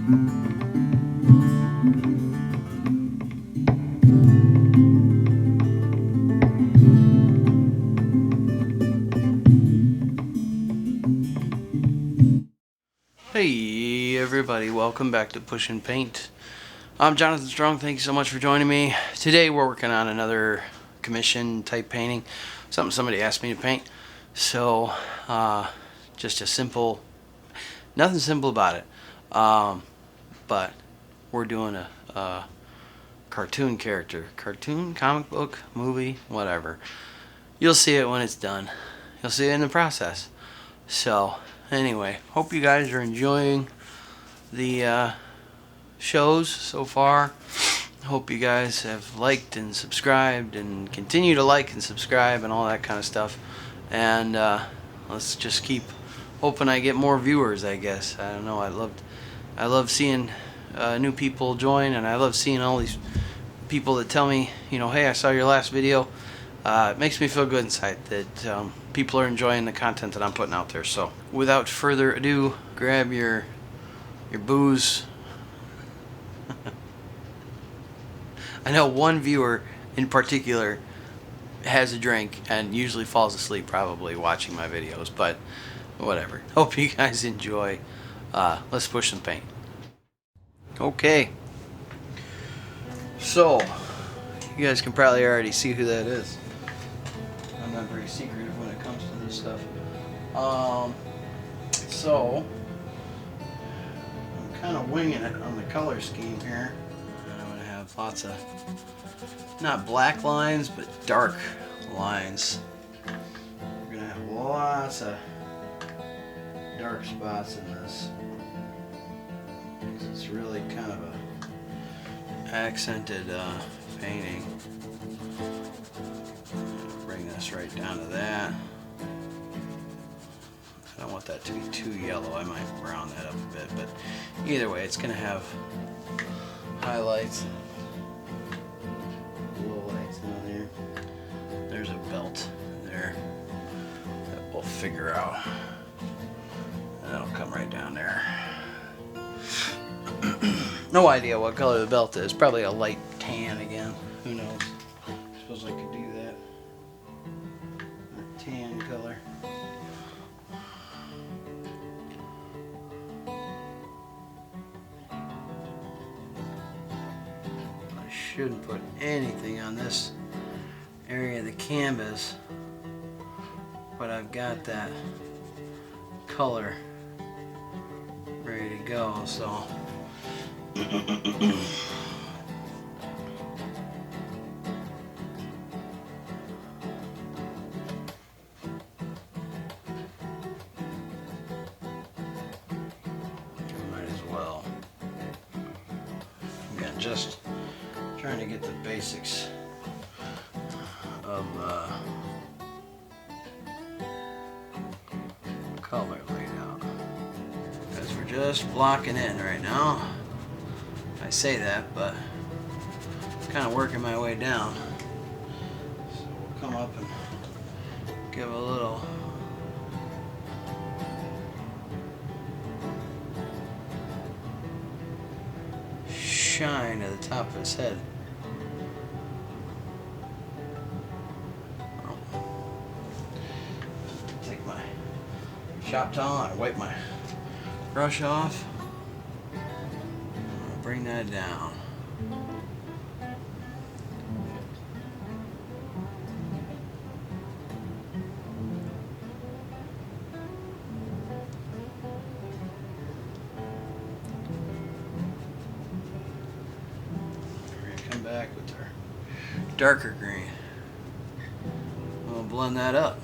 Hey everybody, welcome back to Push and Paint. I'm Jonathan Strong, thank you so much for joining me. Today we're working on another commission type painting, something somebody asked me to paint. So just a simple, nothing simple about it, but we're doing a cartoon character, cartoon, comic book, movie, whatever. You'll see it when it's done. You'll see it in the process. So anyway, hope you guys are enjoying the shows so far. Hope you guys have liked and subscribed and continue to like and subscribe and all that kind of stuff. And let's just keep hoping I get more viewers, I guess. I don't know, I love seeing new people join, and I love seeing all these people that tell me, you know, hey, I saw your last video. It makes me feel good inside that people are enjoying the content that I'm putting out there. So without further ado, grab your booze. I know one viewer in particular has a drink and usually falls asleep probably watching my videos, but whatever. Hope you guys enjoy. Let's push some paint. Okay. So, you guys can probably already see who that is. I'm not very secretive when it comes to this stuff. So I'm kind of winging it on the color scheme here. I'm going to have lots of, not black lines, but dark lines. We're going to have lots of dark spots in this. It's really kind of a accented painting. Bring this right down to that. I don't want that to be too yellow. I might brown that up a bit, but either way, it's going to have highlights and lowlights on there. There's a belt there that we'll figure out. And that'll come right down there. No idea what color the belt is. Probably a light tan again. Who knows? I suppose I could do that. A tan color. I shouldn't put anything on this area of the canvas, but I've got that color ready to go, so might as well. Again, just trying to get the basics of color laid out, because we're just blocking in right now. I say that, but I'm kind of working my way down. So we'll come up and give a little shine to the top of his head. Take my shop towel and wipe my brush off. Bring that down. We're going to come back with our darker green. We'll blend that up.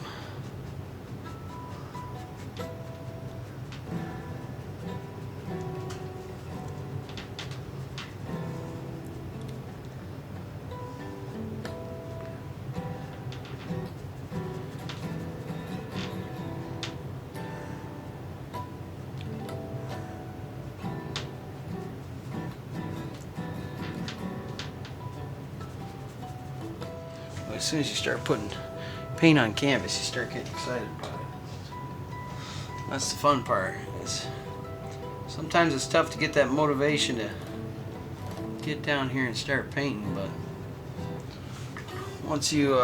As soon as you start putting paint on canvas, you start getting excited about it. That's the fun part, is Sometimes it's tough to get that motivation to get down here and start painting, but once you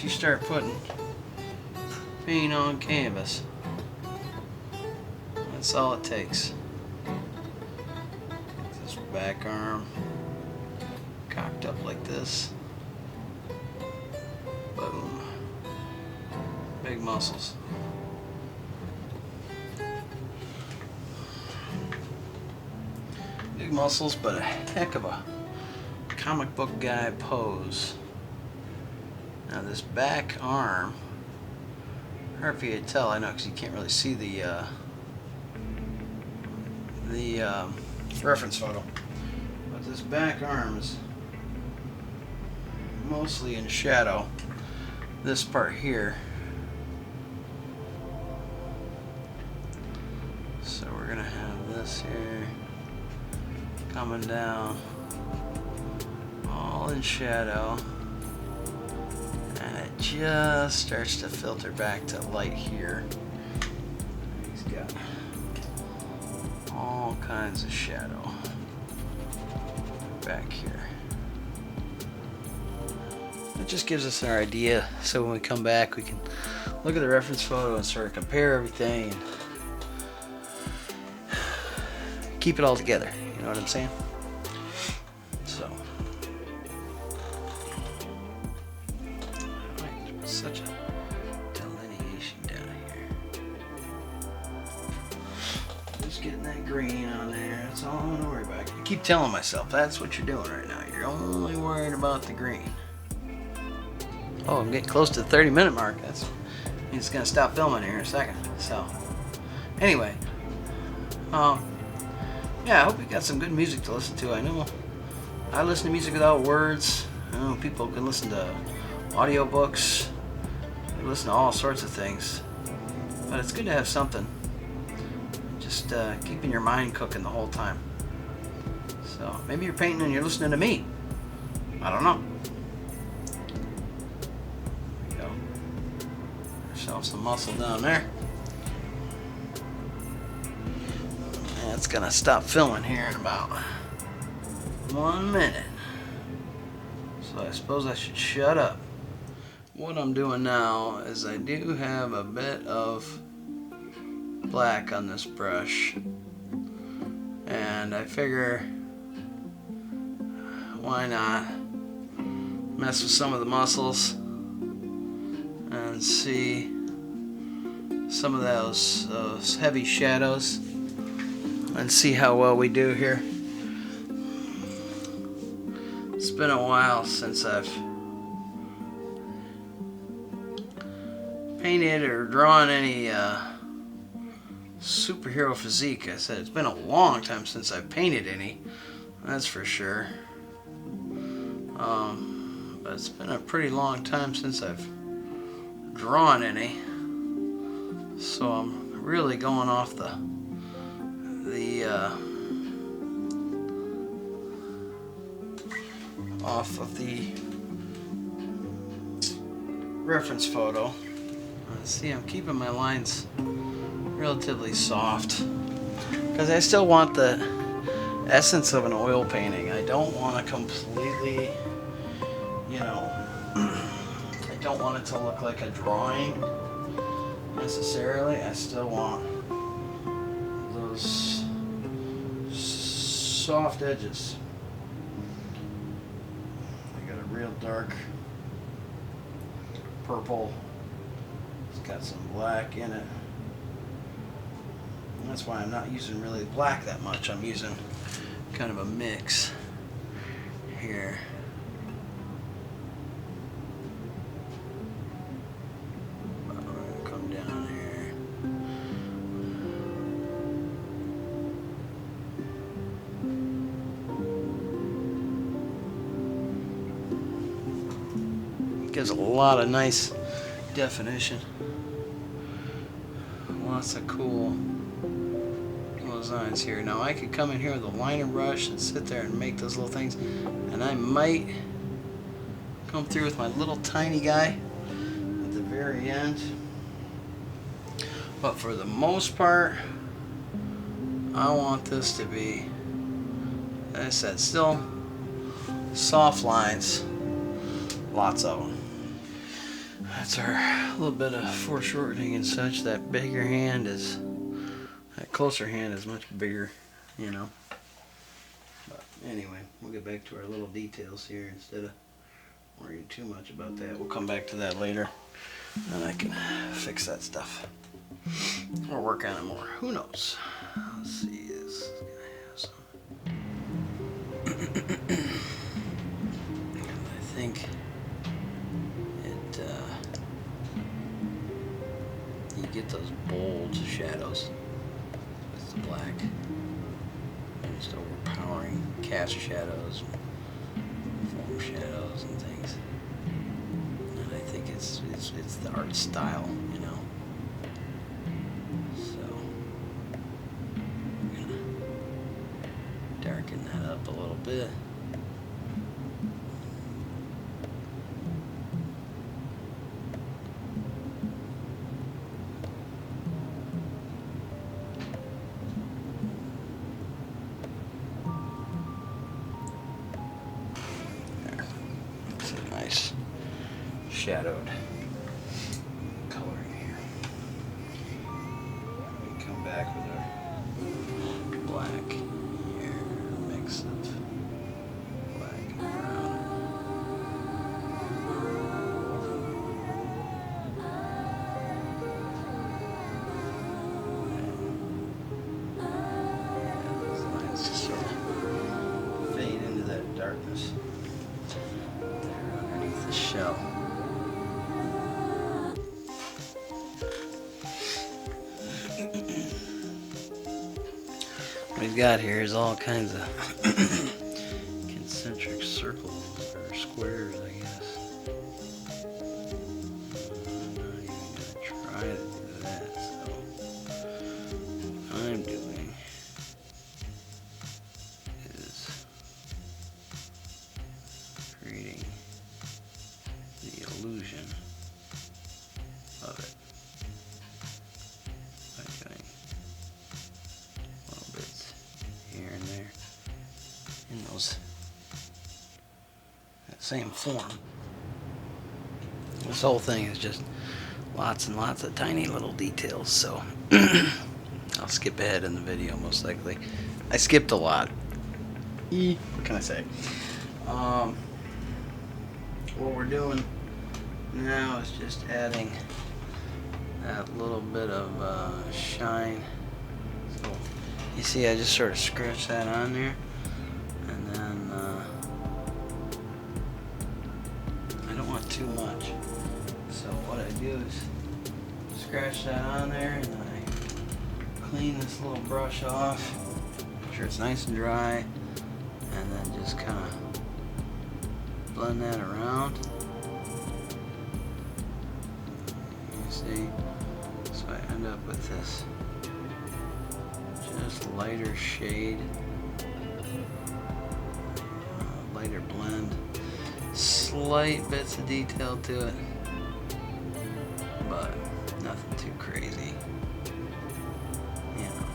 start putting paint on canvas, that's all it takes. Get this back arm cocked up like this. Boom. Big muscles. Big muscles, but a heck of a comic book guy pose. Now this back arm, hard for you to tell, I know, because you can't really see the reference photo. But this back arm is mostly in shadow. This part here. So we're gonna have this here coming down, all in shadow, and it just starts to filter back to light here. He's got all kinds of shadow back here. It just gives us our idea, so when we come back we can look at the reference photo and sort of compare everything and keep it all together. You know what I'm saying? So, right, such a delineation down here. Just getting that green on there. That's all I'm gonna worry about. I keep telling myself that's what you're doing right now. You're only worried about the green. Oh, I'm getting close to the 30-minute mark. That's means it's gonna stop filming here in a second. So, anyway, yeah, I hope you got some good music to listen to. I know I listen to music without words. I know people can listen to audiobooks. They listen to all sorts of things. But it's good to have something. Just keeping your mind cooking the whole time. So maybe you're painting and you're listening to me. I don't know. There we go. Ourselves some muscle down there. It's gonna stop filming here in about 1 minute. So I suppose I should shut up. What I'm doing now is I do have a bit of black on this brush. And I figure, why not mess with some of the muscles and see some of those heavy shadows and see how well we do here. It's been a while since I've painted or drawn any superhero physique. I said it's been a long time since I've painted any, that's for sure. But it's been a pretty long time since I've drawn any, so I'm really going off off of the reference photo. See, I'm keeping my lines relatively soft because I still want the essence of an oil painting. I don't want to completely, you know, I don't want it to look like a drawing necessarily. I still want those soft edges. I got a real dark purple. It's got some black in it. And that's why I'm not using really black that much. I'm using kind of a mix here. Come down here. Gives a lot of nice definition. Lots of cool designs here. Now I could come in here with a liner brush and sit there and make those little things, and I might come through with my little tiny guy at the very end. But for the most part, I want this to be, as I said, still soft lines, lots of them. That's our little bit of foreshortening and such. That bigger hand is, that closer hand is much bigger, you know. But anyway, we'll get back to our little details here instead of worrying too much about that. We'll come back to that later, and I can fix that stuff or work on it more. Who knows? Let's see. This is gonna have some. I think it. You get those bold shadows with the black, and just overpowering cast shadows, form shadows, and things. And I think it's the art style, you know. So I'm gonna darken that up a little bit. Nice shadowed coloring here. We come back with our black here, a mix of black and brown. Yeah, those lines just sort of fade into that darkness underneath the shell. What he's got here is all kinds of concentric circles or squares, I guess. I'm not even gonna try to do that, so what I'm doing is creating the illusion of it by doing little bits here and there in those that same form. This whole thing is just lots and lots of tiny little details, so I'll skip ahead in the video most likely. I skipped a lot. What can I say? What we're doing now is just adding that little bit of shine. So you see, I just sort of scratch that on there, and then I don't want too much. So what I do is scratch that on there, and then I clean this little brush off, make sure it's nice and dry, and then just kind of blend that around. You see? So I end up with this just lighter shade, lighter blend, slight bits of detail to it, but nothing too crazy. You know,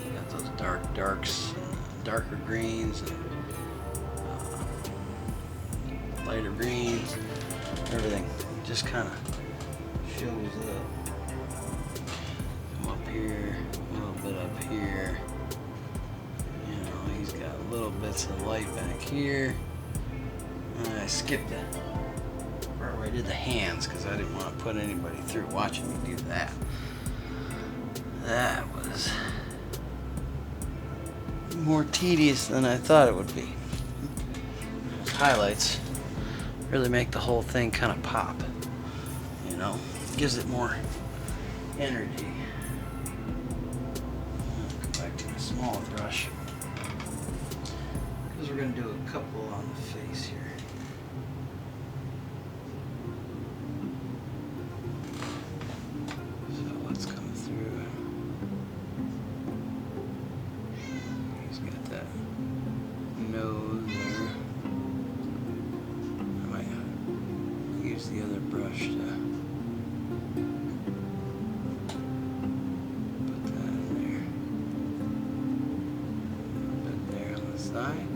you got those darks, and darker greens, and lighter greens, everything just kind of shows up. Come up here, a little bit up here. You know, he's got little bits of light back here. And I skipped the part where I did the hands because I didn't want to put anybody through watching me do that. That was more tedious than I thought it would be. Those highlights really make the whole thing kind of pop, you know, gives it more energy. I'll go back to my smaller brush because we're going to do a couple on the face here. So let's come through. He's got that nose there. I might use the other brush to put that side.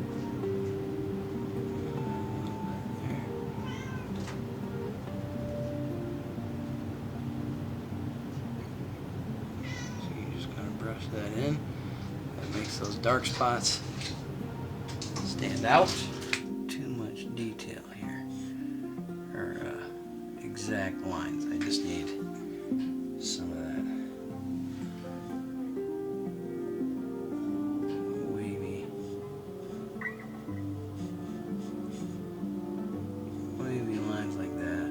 There. So you just kind of brush that in. That makes those dark spots stand out. Too much detail here, or exact lines. I just need some of that wavy lines like that.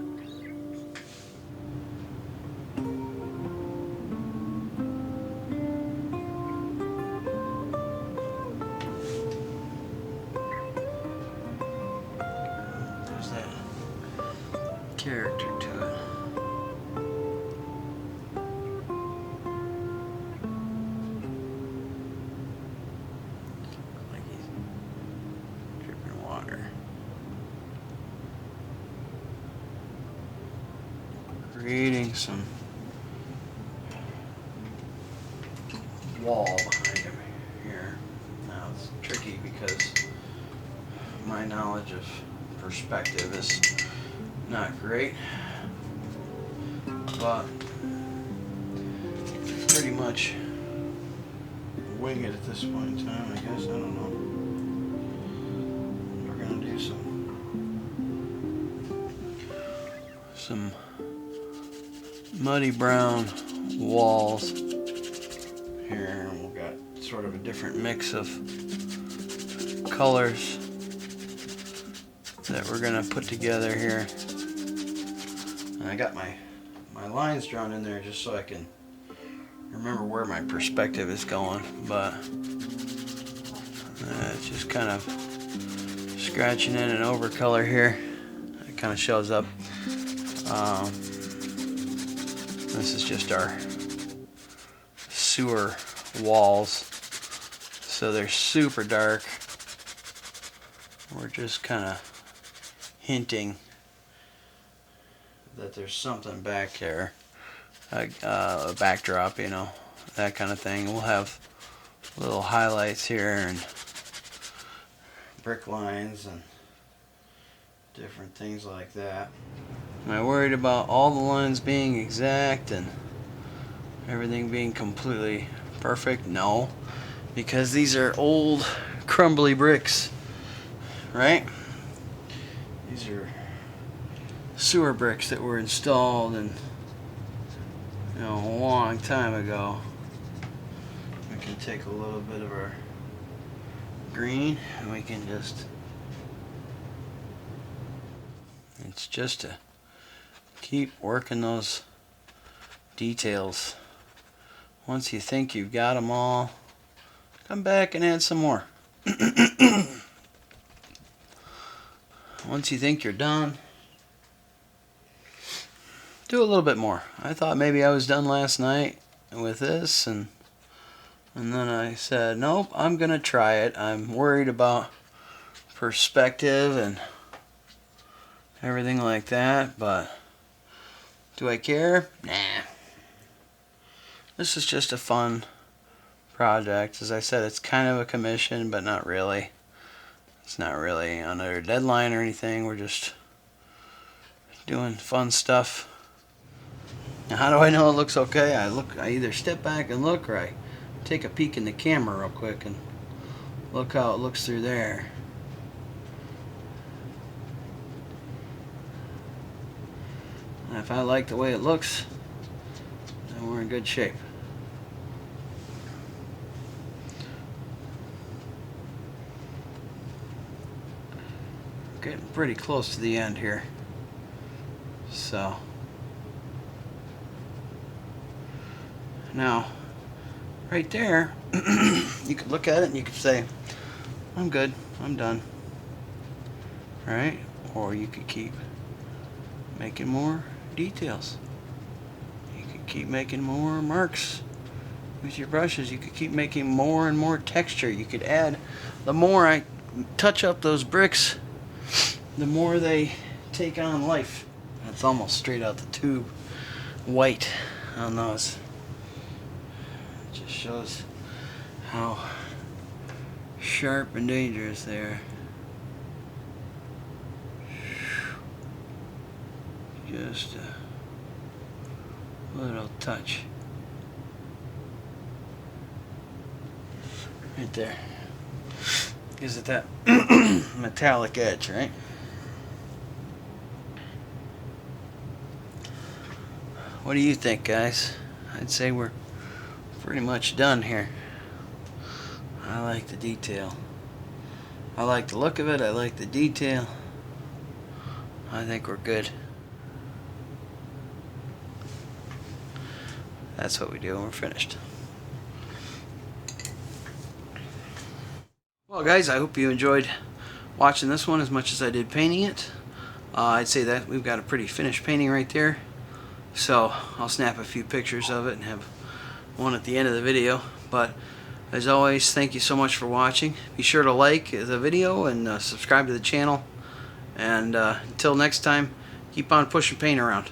There's that character to it. Like he's dripping water. Creating some wall behind him here. Now it's tricky because my knowledge of perspective is not great, but pretty much wing it at this point in time, I guess. I don't know. We're gonna do some muddy brown walls here, and we've got sort of a different mix of colors that we're gonna put together here. And I got my lines drawn in there just so I can remember where my perspective is going, but it's just kind of scratching in an over color here. It kind of shows up. This is just our sewer walls, so they're super dark. We're just kind of hinting that there's something back there, a backdrop, you know, that kind of thing. We'll have little highlights here and brick lines and different things like that. Am I worried about all the lines being exact and everything being completely perfect? No, because these are old crumbly bricks, right? These are sewer bricks that were installed in, you know, a long time ago. We can take a little bit of our green and we can just, it's just to keep working those details. Once you think you've got them all, come back and add some more. Once you think you're done, do a little bit more. I thought maybe I was done last night with this, and then I said, nope, I'm gonna try it. I'm worried about perspective and everything like that, but do I care? Nah. This is just a fun project. As I said, it's kind of a commission, but not really. It's not really under a deadline or anything. We're just doing fun stuff. Now, how do I know it looks okay? I either step back and look, or I take a peek in the camera real quick and look how it looks through there. And if I like the way it looks, then we're in good shape. Getting pretty close to the end here. So now, right there, you could look at it and you could say, I'm good, I'm done. Right? Or you could keep making more details. You could keep making more marks with your brushes. You could keep making more and more texture. You could add, the more I touch up those bricks, the more they take on life. It's almost straight out the tube white on those. It just shows how Sharp and dangerous there. Just a little touch. Right there. Gives it that metallic edge, right? What do you think, guys? I'd say we're pretty much done here. I like the detail. I like the look of it. I like the detail. I think we're good. That's what we do when we're finished. Well, guys, I hope you enjoyed watching this one as much as I did painting it. I'd say that we've got a pretty finished painting right there. So I'll snap a few pictures of it and have one at the end of the video. But as always, thank you so much for watching. Be sure to like the video and subscribe to the channel. And until next time, keep on pushing paint around.